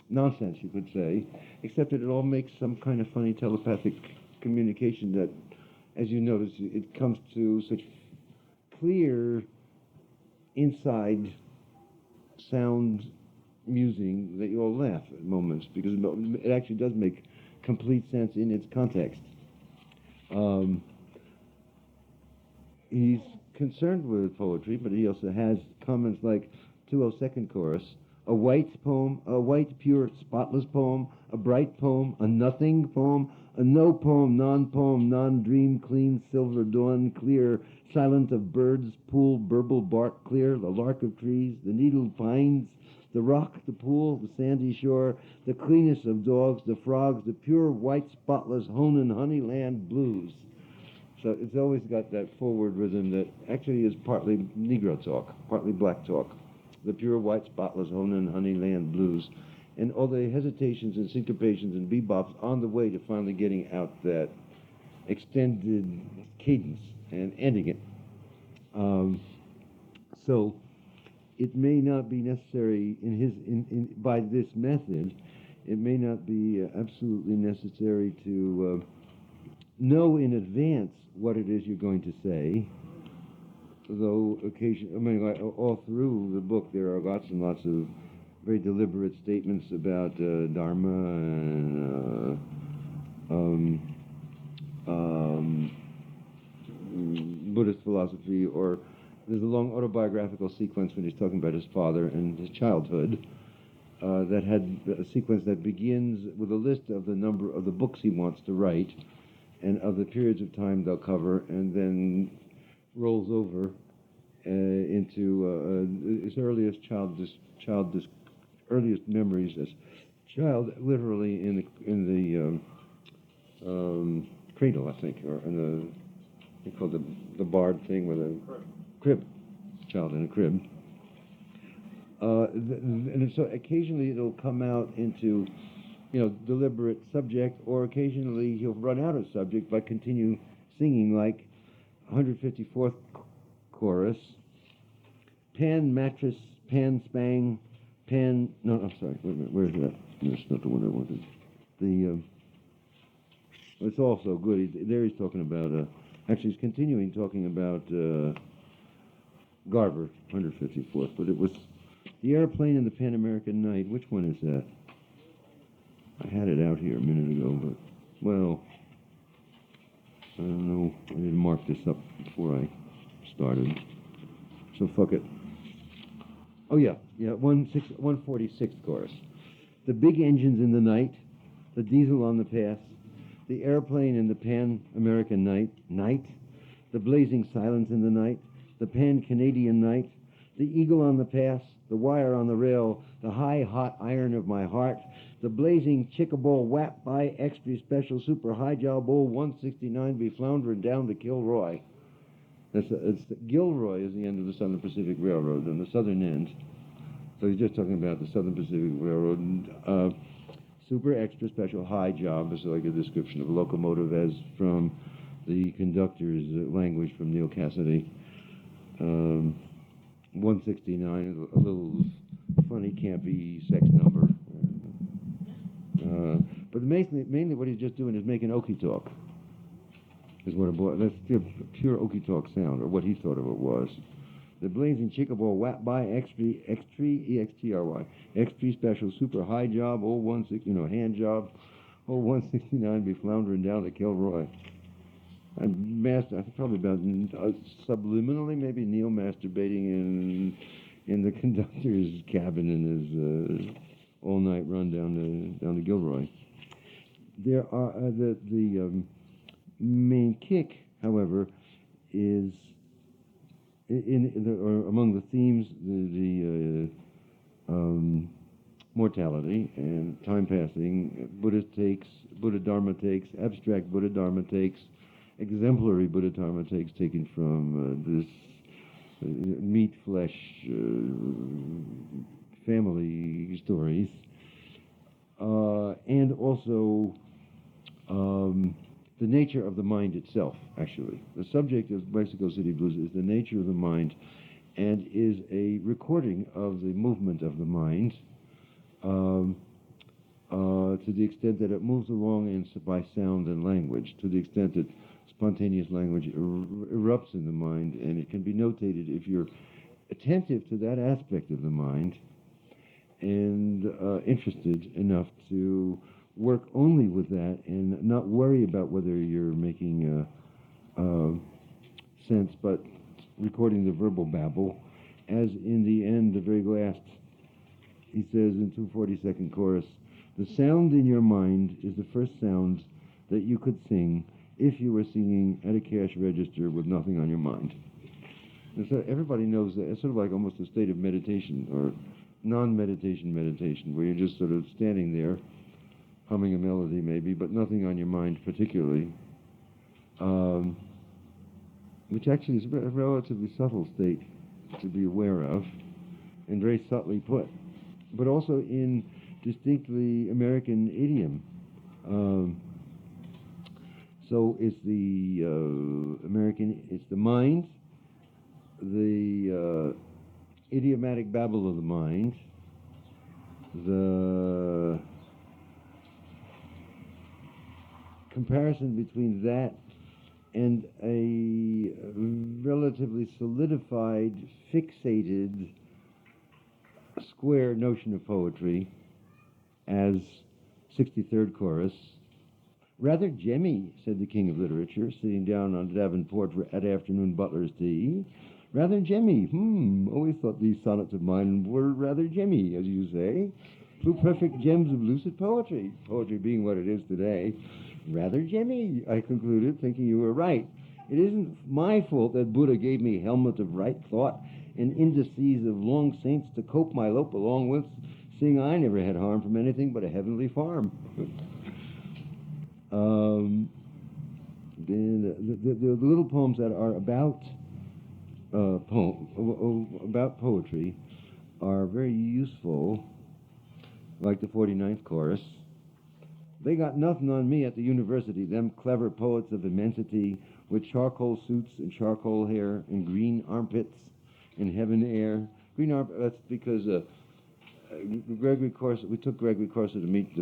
nonsense, you could say, except that it all makes some kind of funny telepathic communication that, as you notice, it comes to such clear inside sound musing that you all laugh at moments, because it actually does make complete sense in its context. He's concerned with poetry, but he also has comments like 202nd chorus, a white poem, a white, pure, spotless poem, a bright poem, a nothing poem, a no poem, non-dream, clean, silver dawn, clear, silent of birds, pool, burble, bark, clear, the lark of trees, the needle pines, the rock, the pool, the sandy shore, the cleanest of dogs, the frogs, the pure, white, spotless, Honan, honeyland blues. So it's always got that forward rhythm that actually is partly Negro talk, partly black talk. The pure, white, spotless, Honan, honeyland blues. And all the hesitations and syncopations and bebops on the way to finally getting out that extended cadence and ending it. So it may not be necessary by this method, it may not be absolutely necessary to know in advance what it is you're going to say, though all through the book there are lots and lots of very deliberate statements about Dharma and Buddhist philosophy, or there's a long autobiographical sequence when he's talking about his father and his childhood that had a sequence that begins with a list of the number of the books he wants to write and of the periods of time they'll cover, and then rolls over into his earliest earliest memories as child, literally in the cradle, I think, or in the, they call the barred thing with a crib, child in a crib. And so occasionally it'll come out into, deliberate subject, or occasionally he'll run out of subject but continue singing, like 154th chorus, pan, mattress, pan, spang, pan, no, I'm sorry, wait a minute, where's that? That's not the one I wanted. It's also good. There he's talking about, actually he's continuing talking about Garber, 154th, but it was the airplane and the Pan American Night. Which one is that? I had it out here a minute ago, but, well, I don't know. I didn't mark this up before I started. so fuck it. Oh yeah, 146th chorus. The big engines in the night, the diesel on the path, the airplane in the Pan-American night, the blazing silence in the night, the Pan-Canadian night, the eagle on the pass, the wire on the rail, the high hot iron of my heart, the blazing chickaball whap by extra special super high job bull 169 be floundering down to Kilroy. Gilroy is the end of the Southern Pacific Railroad, and the southern end. So he's just talking about the Southern Pacific Railroad. And, super extra special high job is like a description of locomotive as from the conductor's language from Neil Cassidy. 169 is a little funny, campy sex number. But mainly what he's just doing is making Okie talk. Is what it was. That's pure Okie talk sound, or what he thought of it was. The blazing chickaball whap by extra special super high job, old 160, hand job, old 169 be floundering down to Kilroy. And I think probably about subliminally, maybe Neil masturbating in the conductor's cabin in his all-night run down to Gilroy. There are the main kick, however, is among the themes the mortality and time passing, Buddha Dharma takes, abstract Buddha Dharma takes, exemplary Buddha Dharma takes taken from this meat flesh family stories, and also the nature of the mind itself, actually. The subject of Mexico City Blues is the nature of the mind and is a recording of the movement of the mind to the extent that it moves along by sound and language, to the extent that spontaneous language erupts in the mind, and it can be notated if you're attentive to that aspect of the mind and interested enough to work only with that and not worry about whether you're making sense, but recording the verbal babble. As in the end, the very last, he says in 242nd chorus, the sound in your mind is the first sound that you could sing if you were singing at a cash register with nothing on your mind. And so everybody knows that. It's sort of like almost a state of meditation or non-meditation meditation, where you're just sort of standing there humming a melody maybe, but nothing on your mind particularly, which actually is a relatively subtle state to be aware of, and very subtly put, but also in distinctly American idiom. So it's the it's the mind, the idiomatic babble of the mind, the comparison between that and a relatively solidified, fixated, square notion of poetry as 63rd chorus. Rather gemmy, said the king of literature, sitting down on Davenport at afternoon butler's tea. Rather gemmy. Always thought these sonnets of mine were rather gemmy, as you say. Pluperfect gems of lucid poetry. Poetry being what it is today. Rather gemmy, I concluded, thinking you were right. It isn't my fault that Buddha gave me helmet of right thought and indices of long saints to cope my lope along with, seeing I never had harm from anything but a heavenly farm. The little poems that are about about poetry are very useful, like the 49th chorus. They got nothing on me at the university, them clever poets of immensity, with charcoal suits and charcoal hair and green armpits and heaven air. Green armpit, that's because Gregory Corso, we took Gregory Corso to meet the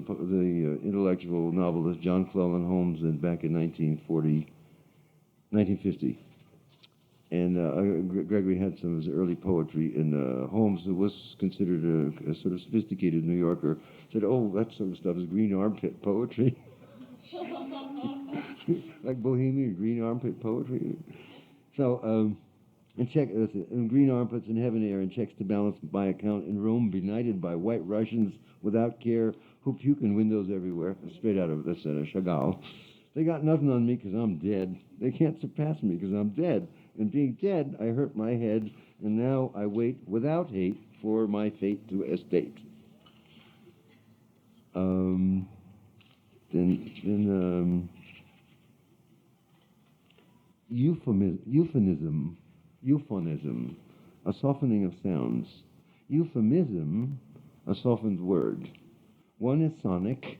intellectual novelist John Cleland Holmes back in 1950. And Gregory had some of his early poetry, and Holmes, who was considered a sort of sophisticated New Yorker, said, "Oh, that sort of stuff is green armpit poetry." Like bohemian green armpit poetry. So and and green armpits in heaven air, and checks to balance my account in Rome, benighted by white Russians without care who puke in windows everywhere. Straight out of this Chagall. They got nothing on me because I'm dead. They can't surpass me because I'm dead. And being dead, I hurt my head, and now I wait without hate for my fate to estate. Euphonism, a softening of sounds. Euphemism, a softened word. One is sonic,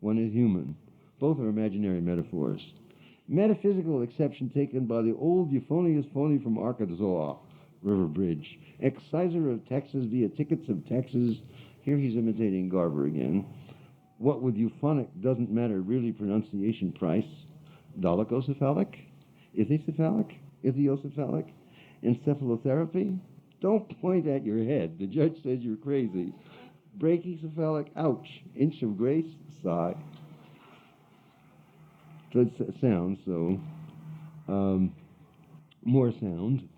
one is human. Both are imaginary metaphors. Metaphysical exception taken by the old euphonious phony from Arkansas, River Bridge. Exciser of Texas via tickets of Texas. Here he's imitating Garber again. What with euphonic doesn't matter, really pronunciation price. Dolichocephalic? Ichthycephalic? Ichthyocephalic? Encephalotherapy? Don't point at your head. The judge says you're crazy. Brachycephalic? Ouch. Inch of grace? Sigh. So it sounds, so more sound.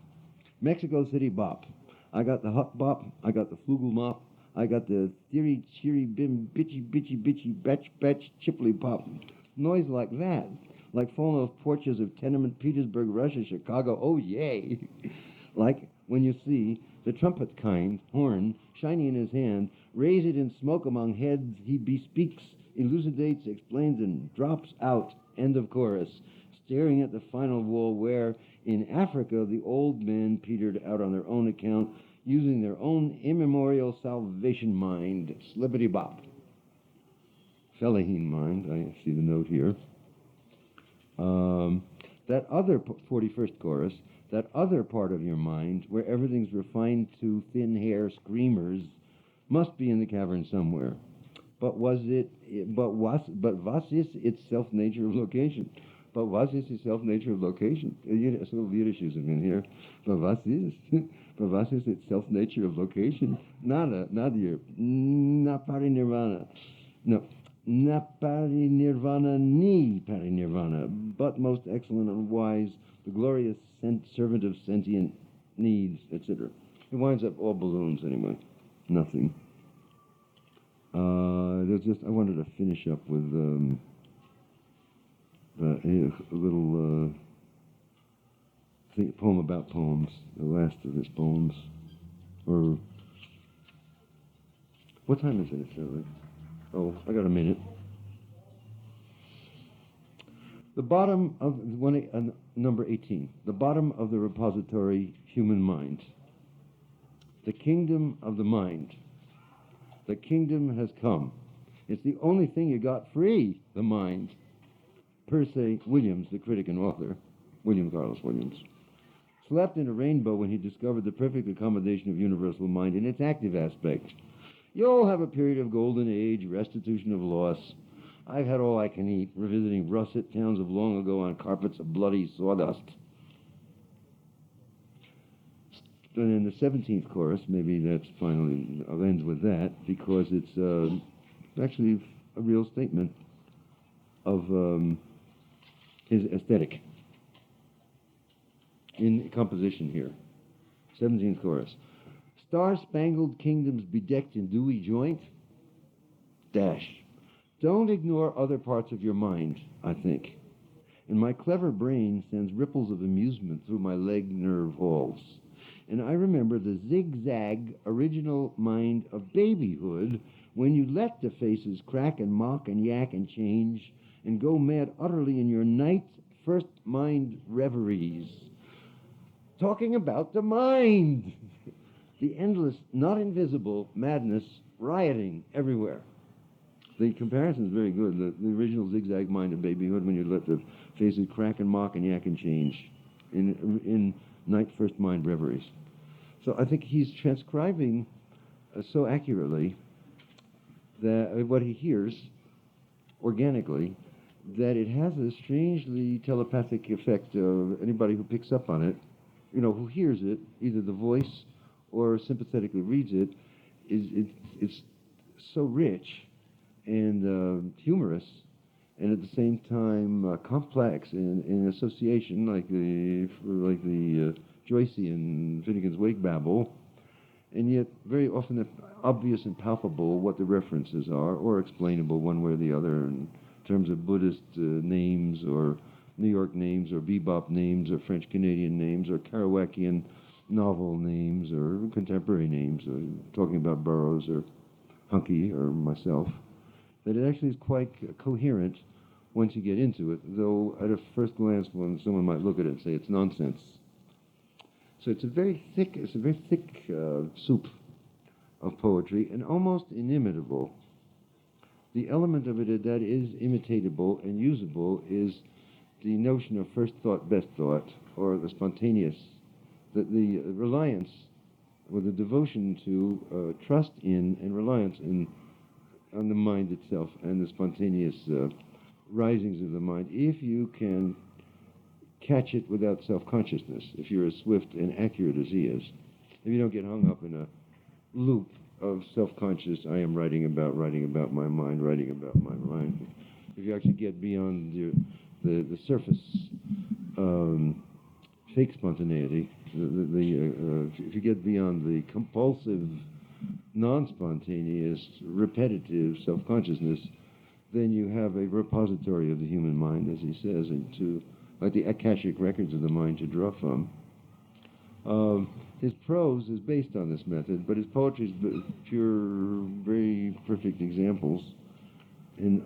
Mexico City Bop. I got the Huck Bop. I got the Flugel Mop. I got the theory, cheery, bim, bitchy, bitchy, bitchy, betch, betch, chipley pop. Noise like that. Like falling off porches of tenement Petersburg, Russia, Chicago. Oh, yay. Like when you see the trumpet kind, horn, shiny in his hand, raise it in smoke among heads, he bespeaks, elucidates, explains, and drops out. End of chorus. Staring at the final wall where, in Africa, the old men petered out on their own account, using their own immemorial salvation mind. Slippity bop. Fellaheen mind, I see the note here. That other 41st chorus, that other part of your mind, where everything's refined to thin hair screamers, must be in the cavern somewhere. But was is its self-nature of location? But was is its self-nature of location? It's a little Yiddish in here. But was is its self-nature of location? Nada, nadir. Na parinirvana. No. Na parinirvana ni parinirvana. But most excellent and wise, the glorious servant of sentient needs, etc. It winds up all balloons anyway. Nothing. I wanted to finish up with a little poem about poems, the last of his poems. Or, what time is it? Oh, I got a minute. The bottom of, number 18, the bottom of the repository, human mind. The kingdom of the mind. The kingdom has come. It's the only thing you got free, the mind. Per se, Williams, the critic and author, William Carlos Williams, slept in a rainbow when he discovered the perfect accommodation of universal mind in its active aspect. You'll have a period of golden age, restitution of loss. I've had all I can eat, revisiting russet towns of long ago on carpets of bloody sawdust. And in the 17th chorus, maybe that's finally, I'll end with that, because it's actually a real statement of his aesthetic in composition here. 17th chorus. Star-spangled kingdoms bedecked in dewy joint, dash. Don't ignore other parts of your mind, I think. And my clever brain sends ripples of amusement through my leg nerve halls. And I remember the zigzag original mind of babyhood when you let the faces crack and mock and yak and change and go mad utterly in your night first mind reveries. Talking about the mind. The endless, not invisible madness rioting everywhere. The comparison is very good. The original zigzag mind of babyhood when you let the faces crack and mock and yak and change in night first mind reveries. So I think he's transcribing so accurately that what he hears organically, that it has a strangely telepathic effect of anybody who picks up on it, who hears it, either the voice or sympathetically reads it, it's so rich and humorous and at the same time complex in association, like the Joycean Finnegan's Wake Babel, and yet very often obvious and palpable what the references are, or explainable one way or the other in terms of Buddhist names, or New York names, or Bebop names, or French Canadian names, or Kerouacian novel names, or contemporary names, or talking about Burroughs or Hunky or myself. That it actually is quite coherent once you get into it, though at a first glance someone might look at it and say it's nonsense. So it's a very thick soup of poetry, and almost inimitable. The element of it that is imitatable and usable is the notion of first thought, best thought, or the spontaneous, the reliance, or the devotion to trust in and reliance on the mind itself and the spontaneous risings of the mind. If you can catch it without self-consciousness, if you're as swift and accurate as he is, if you don't get hung up in a loop of self-conscious, I am writing about my mind, if you actually get beyond the surface fake spontaneity, if you get beyond the compulsive, non-spontaneous, repetitive self-consciousness, then you have a repository of the human mind, as he says, and like the Akashic records of the mind to draw from. His prose is based on this method, but his poetry is pure, very perfect examples. And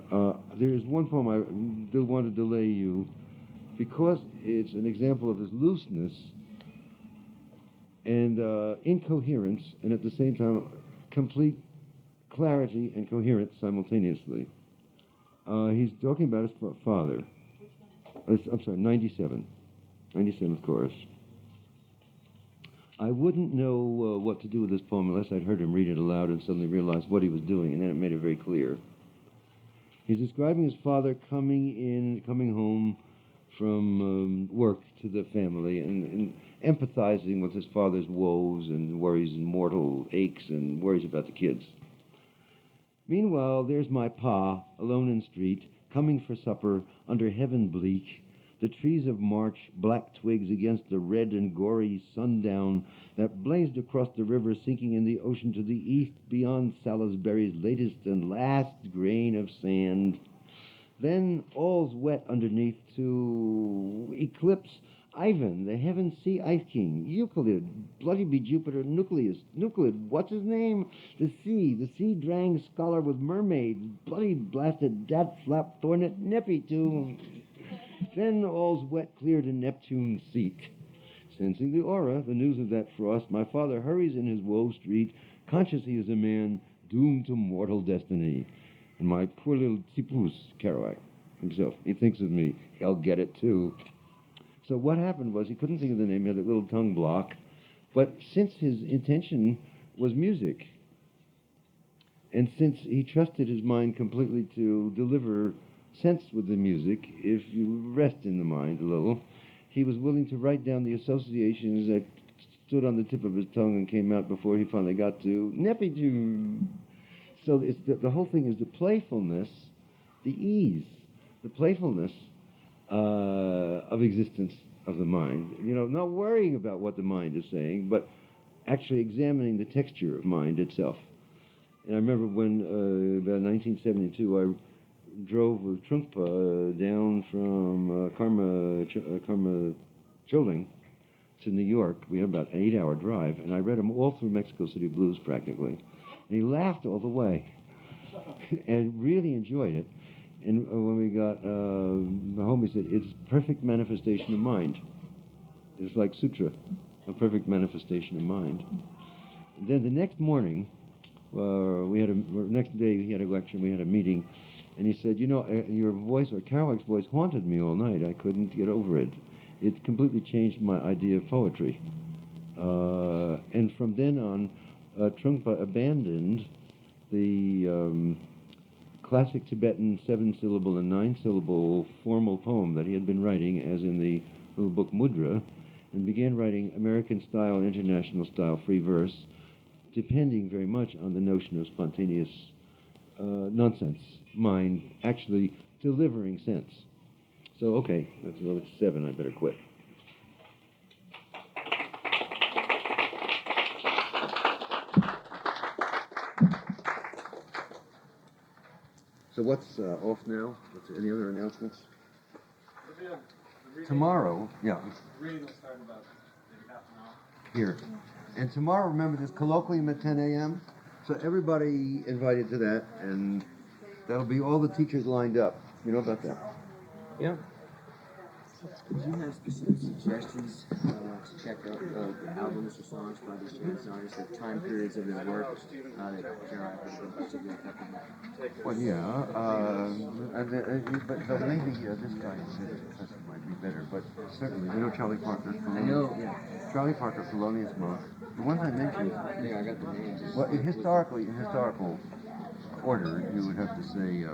there is one poem I do want to delay you, because it's an example of his looseness and incoherence, and at the same time complete clarity and coherence simultaneously. He's talking about his father. I'm sorry, 97th chorus. I wouldn't know what to do with this poem unless I'd heard him read it aloud and suddenly realized what he was doing, and then it made it very clear. He's describing his father coming home from work to the family and empathizing with his father's woes and worries and mortal aches and worries about the kids. Meanwhile, there's my pa, alone in street, coming for supper under heaven bleak, the trees of March, black twigs against the red and gory sundown that blazed across the river, sinking in the ocean to the east beyond Salisbury's latest and last grain of sand. Then all's wet underneath to eclipse Ivan, the heaven sea ice king, Euclid, bloody be Jupiter, Nuclid, what's his name? The sea drang scholar with mermaids, bloody blasted dat flap thornet nippy too. Then all's wet clear to Neptune's seat. Sensing the aura, the news of that frost, my father hurries in his woe street, conscious he is a man doomed to mortal destiny. And my poor little Tipus, Kerouac himself, he thinks of me, he'll get it too. So what happened was he couldn't think of the name, he had a little tongue block, but since his intention was music, and since he trusted his mind completely to deliver sense with the music, if you rest in the mind a little, he was willing to write down the associations that stood on the tip of his tongue and came out before he finally got to Nepidu. So it's the whole thing is the playfulness, the ease, the playfulness of existence of the mind. You know, not worrying about what the mind is saying, but actually examining the texture of mind itself. And I remember when, about 1972, I drove with Trungpa down from Karma Choling to New York. We had about an 8-hour drive, and I read him all through Mexico City Blues practically. And he laughed all the way and really enjoyed it. And when we got home, he said, it's next manifestation of mind. It's like sutra, a perfect manifestation of mind. And then the next morning, next day he had a lecture, and we had a meeting, and he said, you know, your voice, or Kerouac's voice, haunted me all night. I couldn't get over it. It completely changed my idea of poetry. And from then on, Trungpa abandoned the classic Tibetan 7-syllable and 9-syllable formal poem that he had been writing, as in the little book Mudra, and began writing American-style and international-style free verse, depending very much on the notion of spontaneous nonsense, mind actually delivering sense. So, okay, that's another 7. I better quit. So what's off now? Any other announcements? Tomorrow, yeah. The reading will start in about maybe half an hour. Here. And tomorrow, remember, there's colloquium at 10 a.m. So everybody invited to that, and that'll be all the teachers lined up. You know about that? Yeah. Did you have specific suggestions to check out albums or songs by these jazz artists, the time periods of their work that Kerouac has been particularly affected by? Well, yeah. But maybe this guy might be better. But certainly, you know Charlie Parker. I know, yeah. Charlie Parker, Thelonious Monk. The ones I mentioned. Yeah, I got the names. Well, in historical order, you would have to say